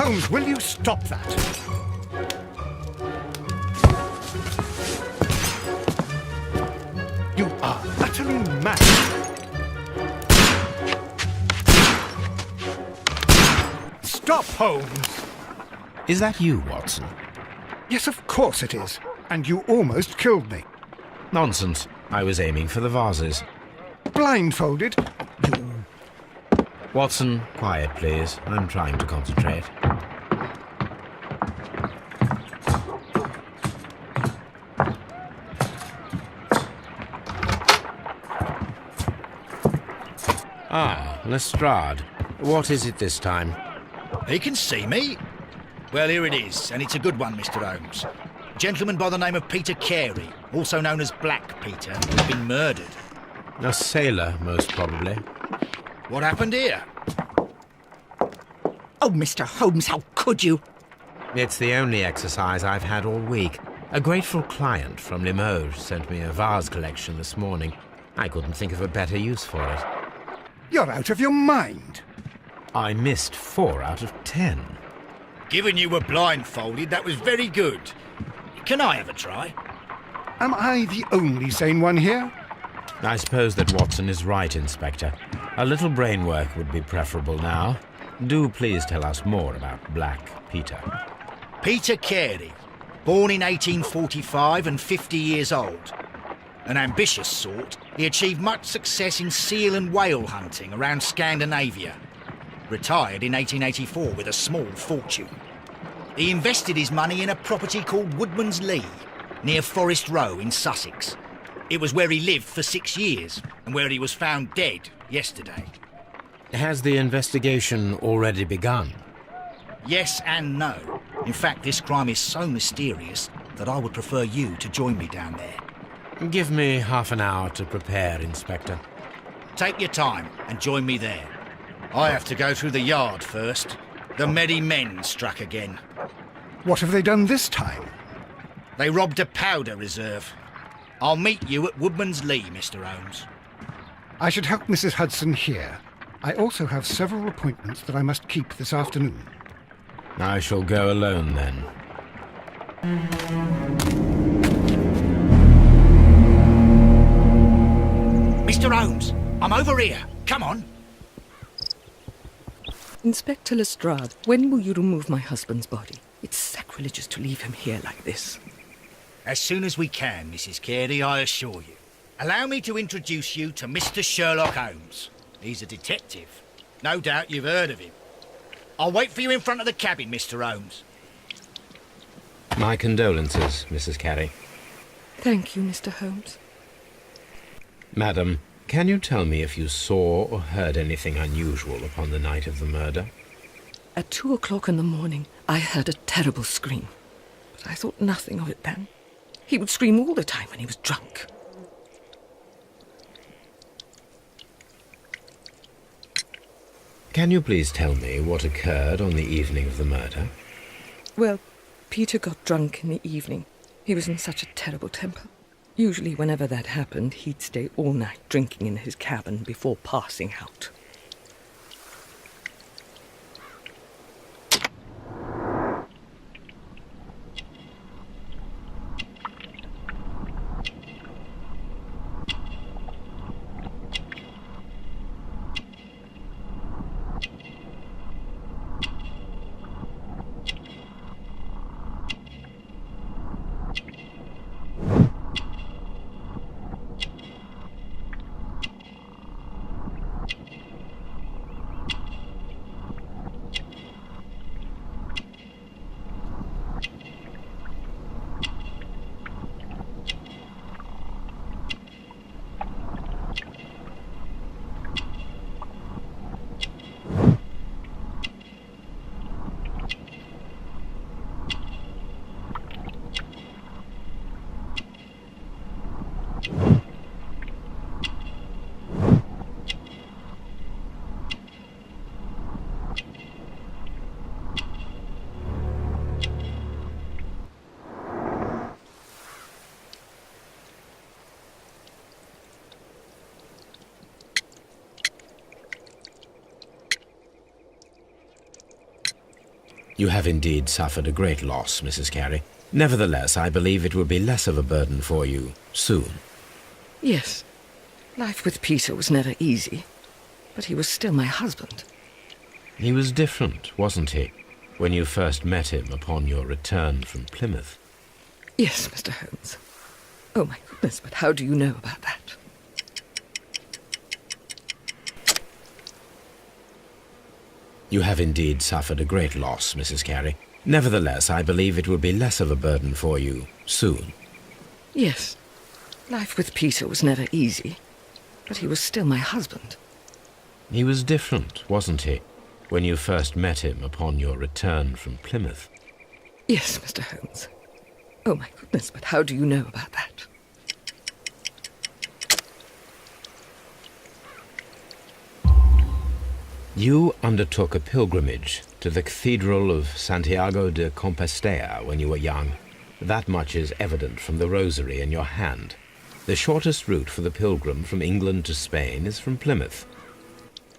Holmes, will you stop that? You are utterly mad. Stop, Holmes! Is that you, Watson? Yes, of course it is. And you almost killed me. Nonsense. I was aiming for the vases. Blindfolded? You... Watson, quiet, please. I'm trying to concentrate. Ah, Lestrade. What is it this time? He can see me. Well, here it is, and it's a good one, Mr. Holmes. A gentleman by the name of Peter Carey, also known as Black Peter, has been murdered. A sailor, most probably. What happened here? Oh, Mr. Holmes, how could you? It's the only exercise I've had all week. A grateful client from Limoges sent me a vase collection this morning. I couldn't think of a better use for it. You're out of your mind. I missed 4 out of 10. Given you were blindfolded, that was very good. Can I have a try? Am I the only sane one here? I suppose that Watson is right, Inspector. A little brain work would be preferable now. Do please tell us more about Black Peter. Peter Carey, born in 1845 and 50 years old. An ambitious sort, he achieved much success in seal and whale hunting around Scandinavia. Retired in 1884 with a small fortune. He invested his money in a property called Woodman's Lee, near Forest Row in Sussex. It was where he lived for 6 years, and where he was found dead yesterday. Has the investigation already begun? Yes and no. In fact, this crime is so mysterious that I would prefer you to join me down there. Give me half an hour to prepare, Inspector. Take your time and join me there. I have to go through the yard first. The merry men struck again. What have they done this time? They robbed a powder reserve. I'll meet you at Woodman's Lee, Mr. Holmes. I should help Mrs. Hudson here. I also have several appointments that I must keep this afternoon. I shall go alone, then. Mr. Holmes, I'm over here. Come on. Inspector Lestrade, when will you remove my husband's body? It's sacrilegious to leave him here like this. As soon as we can, Mrs. Carey, I assure you. Allow me to introduce you to Mr. Sherlock Holmes. He's a detective. No doubt you've heard of him. I'll wait for you in front of the cabin, Mr. Holmes. My condolences, Mrs. Carey. Thank you, Mr. Holmes. Madam, can you tell me if you saw or heard anything unusual upon the night of the murder? At 2 o'clock in the morning, I heard a terrible scream. But I thought nothing of it then. He would scream all the time when he was drunk. Can you please tell me what occurred on the evening of the murder? Well, Peter got drunk in the evening. He was in such a terrible temper. Usually, whenever that happened, he'd stay all night drinking in his cabin before passing out. You have indeed suffered a great loss, Mrs. Carey. Nevertheless, I believe it will be less of a burden for you soon. Yes, life with Peter was never easy, but he was still my husband. He was different, wasn't he, when you first met him upon your return from Plymouth? Yes, Mr. Holmes. Oh, my goodness, but how do you know about that? You have indeed suffered a great loss, Mrs. Carey. Nevertheless, I believe it will be less of a burden for you soon. Yes, life with Peter was never easy, but he was still my husband. He was different, wasn't he, when you first met him upon your return from Plymouth? Yes, Mr. Holmes. Oh, my goodness, but how do you know about that? You undertook a pilgrimage to the Cathedral of Santiago de Compostela when you were young. That much is evident from the rosary in your hand. The shortest route for the pilgrim from England to Spain is from Plymouth.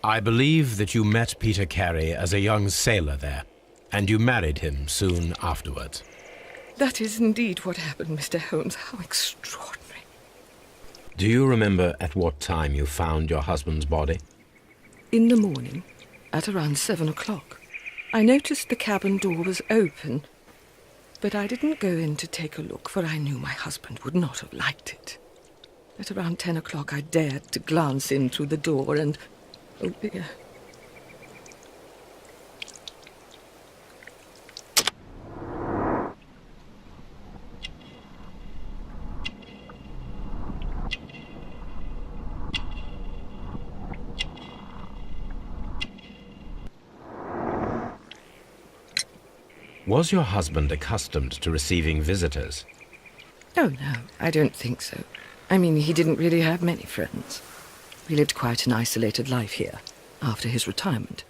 I believe that you met Peter Carey as a young sailor there, and you married him soon afterwards. That is indeed what happened, Mr. Holmes. How extraordinary. Do you remember at what time you found your husband's body? In the morning, at around 7 o'clock, I noticed the cabin door was open, but I didn't go in to take a look, for I knew my husband would not have liked it. At around 10 o'clock, I dared to glance in through the door and... oh, dear. Was your husband accustomed to receiving visitors? Oh, no, I don't think so. I mean, he didn't really have many friends. We lived quite an isolated life here, after his retirement.